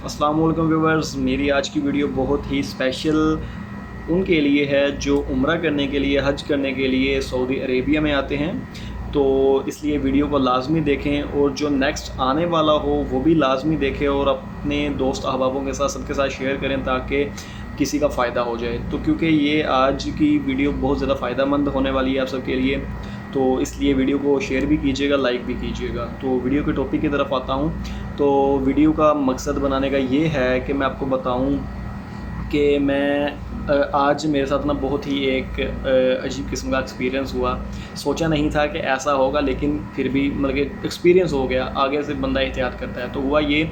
السلام علیکم ویورز، میری آج کی ویڈیو بہت ہی اسپیشل ان کے لیے ہے جو عمرہ کرنے کے لیے، حج کرنے کے لیے سعودی عربیہ میں آتے ہیں۔ تو اس لیے ویڈیو کو لازمی دیکھیں، اور جو نیکسٹ آنے والا ہو وہ بھی لازمی دیکھیں اور اپنے دوست احبابوں کے ساتھ سب کے ساتھ شیئر کریں تاکہ کسی کا فائدہ ہو جائے۔ تو کیونکہ یہ آج کی ویڈیو بہت زیادہ فائدہ مند ہونے والی ہے آپ سب کے لیے، تو اس لیے ویڈیو کو شیئر بھی کیجیے گا، لائک بھی کیجیے گا۔ تو ویڈیو کے ٹاپک کی طرف آتا ہوں۔ تو ویڈیو کا مقصد بنانے کا یہ ہے کہ میں آپ کو بتاؤں کہ میں آج میرے ساتھ نا بہت ہی ایک عجیب قسم کا ایکسپیرینس ہوا۔ سوچا نہیں تھا کہ ایسا ہوگا، لیکن پھر بھی مطلب کہ ایکسپیرینس ہو گیا، آگے سے بندہ احتیاط کرتا ہے۔ تو ہوا یہ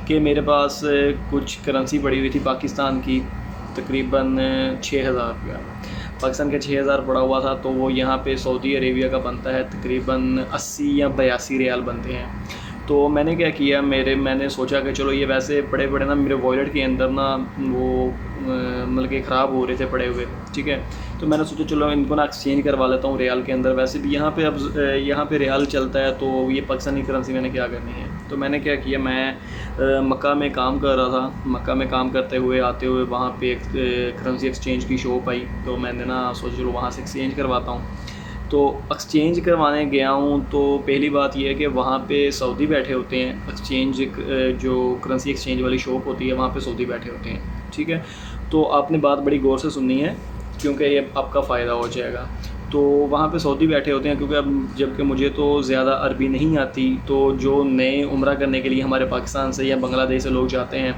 کہ میرے پاس کچھ کرنسی پڑی ہوئی تھی پاکستان کی، تقریباً 6,000 روپیہ پاکستان کا 6,000 پڑا ہوا تھا۔ تو وہ یہاں پہ سعودی عربیہ کا بنتا ہے تقریباً 80 یا 82 ریال بنتے ہیں۔ تو میں نے کیا کیا، میں نے سوچا کہ چلو یہ ویسے پڑے پڑے نا میرے والیٹ کے اندر نا وہ مطلب کہ خراب ہو رہے تھے پڑے ہوئے، ٹھیک ہے۔ تو میں نے سوچا چلو ان کو نا ایکسچینج کروا لیتا ہوں ریال کے اندر، ویسے بھی یہاں پہ ریال چلتا ہے، تو یہ پاکستانی کرنسی میں نے کیا کرنی ہے۔ تو میں نے کیا کیا، میں مکہ میں کام کر رہا تھا، مکہ میں کام کرتے ہوئے آتے ہوئے وہاں پہ ایک کرنسی ایکسچینج کی شاپ آئی، تو میں نے نا سوچا چلو وہاں سے ایکسچینج کرواتا ہوں۔ تو ایکسچینج کروانے گیا ہوں، تو پہلی بات یہ ہے کہ وہاں پہ سعودی بیٹھے ہوتے ہیں، ایکسچینج جو کرنسی ایکسچینج والی شاپ ہوتی ہے وہاں پہ سعودی بیٹھے ہوتے ہیں، ٹھیک ہے۔ تو آپ نے بات بڑی غور سے سننی ہے کیونکہ یہ آپ کا فائدہ ہو جائے گا۔ تو وہاں پہ سعودی بیٹھے ہوتے ہیں، کیونکہ اب جب کہ مجھے تو زیادہ عربی نہیں آتی، تو جو نئے عمرہ کرنے کے لیے ہمارے پاکستان سے یا بنگلہ دیش سے لوگ جاتے ہیں،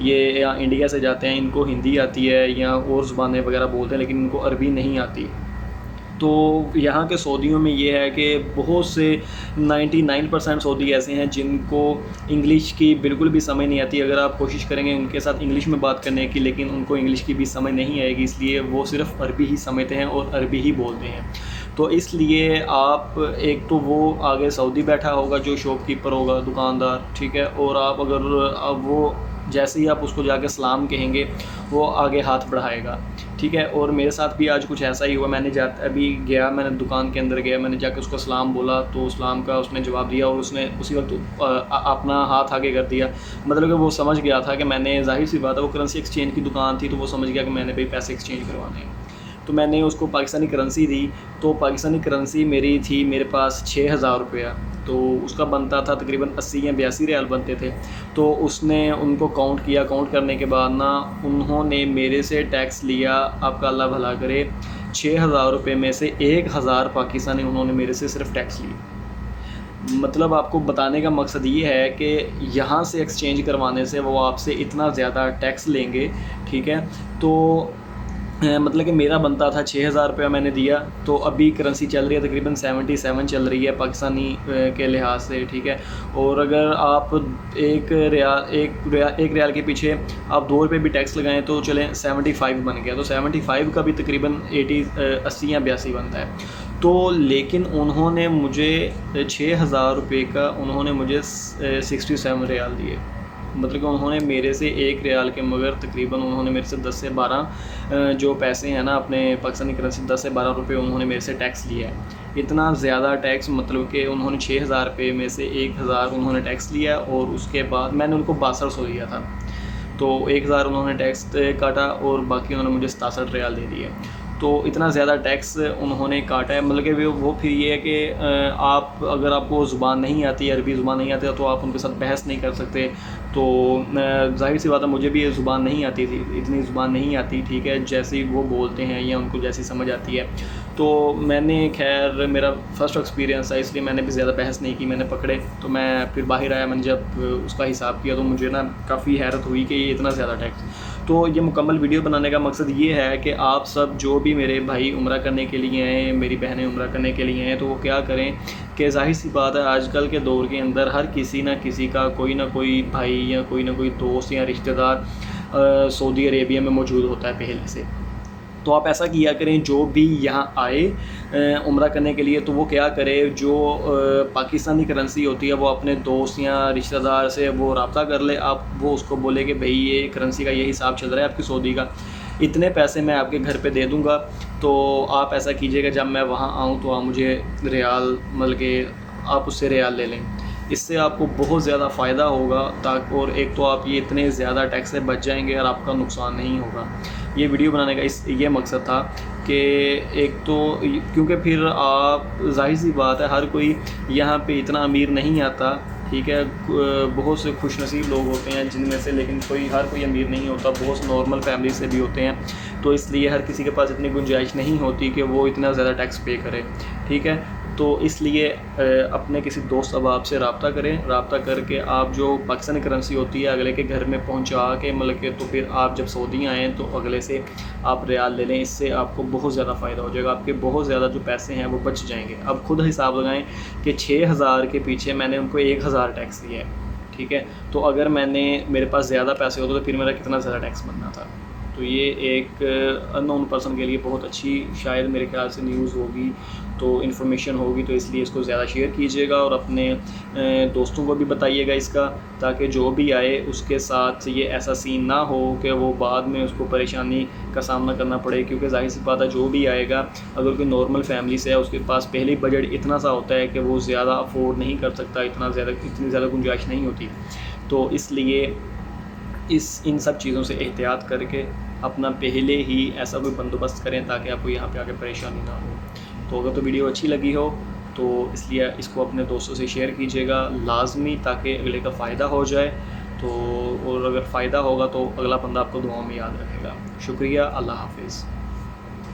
یہ یا انڈیا سے جاتے ہیں، ان کو ہندی آتی ہے یا اور زبانیں وغیرہ بولتے ہیں، لیکن ان کو عربی نہیں آتی۔ تو یہاں کے سعودیوں میں یہ ہے کہ بہت سے 99% سعودی ایسے ہیں جن کو انگلش کی بالکل بھی سمجھ نہیں آتی۔ اگر آپ کوشش کریں گے ان کے ساتھ انگلش میں بات کرنے کی، لیکن ان کو انگلش کی بھی سمجھ نہیں آئے گی، اس لیے وہ صرف عربی ہی سمجھتے ہیں اور عربی ہی بولتے ہیں۔ تو اس لیے آپ ایک تو وہ آگے سعودی بیٹھا ہوگا جو شاپ کیپر ہوگا، دکاندار، ٹھیک ہے، اور آپ اگر وہ جیسے ہی آپ اس کو جا کے سلام کہیں گے وہ آگے ہاتھ بڑھائے گا، ٹھیک ہے۔ اور میرے ساتھ بھی آج کچھ ایسا ہی ہوا۔ میں نے ابھی گیا، میں نے دکان کے اندر گیا، میں نے جا کے اس کو سلام بولا، تو سلام کا اس نے جواب دیا اور اس نے اسی وقت اپنا ہاتھ آگے کر دیا، مطلب کہ وہ سمجھ گیا تھا کہ میں نے، ظاہر سی بات ہے وہ کرنسی ایکسچینج کی دکان تھی، تو وہ سمجھ گیا کہ میں نے بھائی پیسے ایکسچینج کروانے ہیں۔ تو میں نے اس کو پاکستانی کرنسی دی، تو پاکستانی کرنسی میری تھی میرے پاس 6,000 روپیہ، تو اس کا بنتا تھا تقریباً 80 یا 82 ریال بنتے تھے۔ تو اس نے ان کو کاؤنٹ کیا، کاؤنٹ کرنے کے بعد نا انہوں نے میرے سے ٹیکس لیا، آپ کا اللہ بھلا کرے، 6,000 روپے میں سے 1,000 پاکستانی انہوں نے میرے سے صرف ٹیکس لی۔ مطلب آپ کو بتانے کا مقصد یہ ہے کہ یہاں سے ایکسچینج کروانے سے وہ آپ سے اتنا زیادہ ٹیکس لیں گے، ٹھیک ہے۔ تو مطلب کہ میرا بنتا تھا 6,000 روپیہ، میں نے دیا، تو ابھی کرنسی چل رہی ہے تقریباً 77 چل رہی ہے پاکستانی کے لحاظ سے، ٹھیک ہے۔ اور اگر آپ ایک ریال کے پیچھے آپ 2 روپے بھی ٹیکس لگائیں تو چلیں 75 بن گیا، تو 75 کا بھی تقریباً 80 یا 82 بنتا ہے۔ تو لیکن انہوں نے مجھے 6,000 روپے کا انہوں نے مجھے 67 ریال دیے، مطلب کہ انہوں نے میرے سے 1 ریال کے مگر تقریباً انہوں نے میرے سے 10 سے 12 جو پیسے ہیں نا اپنے پاکستانی کرنسی 10 سے 12 روپے انہوں نے میرے سے ٹیکس لیا ہے۔ اتنا زیادہ ٹیکس، مطلب کہ انہوں نے 6,000 روپے میں سے 1,000 انہوں نے ٹیکس لیا، اور اس کے بعد میں نے ان کو 6200 دیا تھا، تو 1,000 انہوں نے ٹیکس کاٹا اور باقی انہوں نے مجھے 67 ریال دے دیے۔ تو اتنا زیادہ ٹیکس انہوں نے کاٹا ہے، مطلب کہ وہ پھر یہ ہے کہ آپ اگر آپ کو زبان نہیں آتی، عربی زبان نہیں آتی، تو آپ ان کے ساتھ بحث نہیں کر سکتے۔ تو ظاہر سی بات ہے مجھے بھی یہ زبان نہیں آتی تھی، اتنی زبان نہیں آتی، ٹھیک ہے، جیسی وہ بولتے ہیں یا ان کو جیسی سمجھ آتی ہے۔ تو میں نے خیر میرا فرسٹ ایکسپیرینس تھا، اس لیے میں نے بھی زیادہ بحث نہیں کی، میں نے پکڑے، تو میں پھر باہر آیا، میں نے جب اس کا حساب کیا تو مجھے نا کافی حیرت ہوئی کہ یہ اتنا زیادہ ٹیکس۔ تو یہ مکمل ویڈیو بنانے کا مقصد یہ ہے کہ آپ سب جو بھی میرے بھائی عمرہ کرنے کے لیے ہیں، میری بہنیں عمرہ کرنے کے لیے ہیں، تو وہ کیا کریں کہ ظاہر سی بات ہے آج کل کے دور کے اندر ہر کسی نہ کسی کا کوئی نہ کوئی بھائی یا کوئی نہ کوئی دوست یا رشتہ دار سعودی عربیہ میں موجود ہوتا ہے پہلے سے۔ تو آپ ایسا کیا کریں، جو بھی یہاں آئے عمرہ کرنے کے لیے تو وہ کیا کرے، جو پاکستانی کرنسی ہوتی ہے وہ اپنے دوست یا رشتہ دار سے وہ رابطہ کر لے، آپ وہ اس کو بولے کہ بھئی یہ کرنسی کا یہ حساب چل رہا ہے آپ کی سعودی کا، اتنے پیسے میں آپ کے گھر پہ دے دوں گا، تو آپ ایسا کیجئے گا جب میں وہاں آؤں تو آپ مجھے ریال، مطلب کہ آپ اس سے ریال لے لیں۔ اس سے آپ کو بہت زیادہ فائدہ ہوگا اور ایک تو آپ یہ اتنے زیادہ ٹیکس سے بچ جائیں گے اور آپ کا نقصان نہیں ہوگا. یہ ویڈیو بنانے کا یہ مقصد تھا کہ ایک تو کیونکہ پھر آپ ظاہر سی بات ہے ہر کوئی یہاں پہ اتنا امیر نہیں آتا, ٹھیک ہے, بہت سے خوش نصیب لوگ ہوتے ہیں جن میں سے, لیکن ہر کوئی امیر نہیں ہوتا, بہت سے نارمل فیملی سے بھی ہوتے ہیں, تو اس لیے ہر کسی کے پاس اتنی گنجائش نہیں ہوتی کہ وہ اتنا زیادہ ٹیکس پے کرے, ٹھیک ہے. تو اس لیے اپنے کسی دوست احباب سے رابطہ کریں, رابطہ کر کے آپ جو پاکستانی کرنسی ہوتی ہے اگلے کے گھر میں پہنچا کے مطلب کہ, تو پھر آپ جب سعودی آئیں تو اگلے سے آپ ریال لے لیں, اس سے آپ کو بہت زیادہ فائدہ ہو جائے گا, آپ کے بہت زیادہ جو پیسے ہیں وہ بچ جائیں گے. اب خود حساب لگائیں کہ 6,000 کے پیچھے میں نے ان کو 1,000 ٹیکس دیا ہے, ٹھیک ہے, تو اگر میرے پاس زیادہ پیسے ہوتے تو پھر میرا کتنا زیادہ ٹیکس بننا تھا. تو یہ ایک ان نون پرسن کے لیے بہت اچھی شاید میرے خیال سے نیوز ہوگی, تو انفارمیشن ہوگی, تو اس لیے اس کو زیادہ شیئر کیجیے گا اور اپنے دوستوں کو بھی بتائیے گا اس کا, تاکہ جو بھی آئے اس کے ساتھ یہ ایسا سین نہ ہو کہ وہ بعد میں اس کو پریشانی کا سامنا کرنا پڑے. کیونکہ ظاہر سی بات ہے جو بھی آئے گا اگر کوئی نارمل فیملی سے ہے اس کے پاس پہلے بجٹ اتنا سا ہوتا ہے کہ وہ زیادہ افورڈ نہیں کر سکتا, اتنی زیادہ گنجائش نہیں ہوتی, تو اس لیے ان سب چیزوں سے احتیاط کر کے اپنا پہلے ہی ایسا کوئی بندوبست کریں تاکہ آپ کو یہاں پہ آ کے پریشانی نہ ہو. تو اگر تو ویڈیو اچھی لگی ہو تو اس لیے اس کو اپنے دوستوں سے شیئر کیجیے گا لازمی, تاکہ اگلے کا فائدہ ہو جائے. تو اور اگر فائدہ ہوگا تو اگلا بندہ آپ کو دعاؤں میں یاد رکھے گا. شکریہ, اللہ حافظ.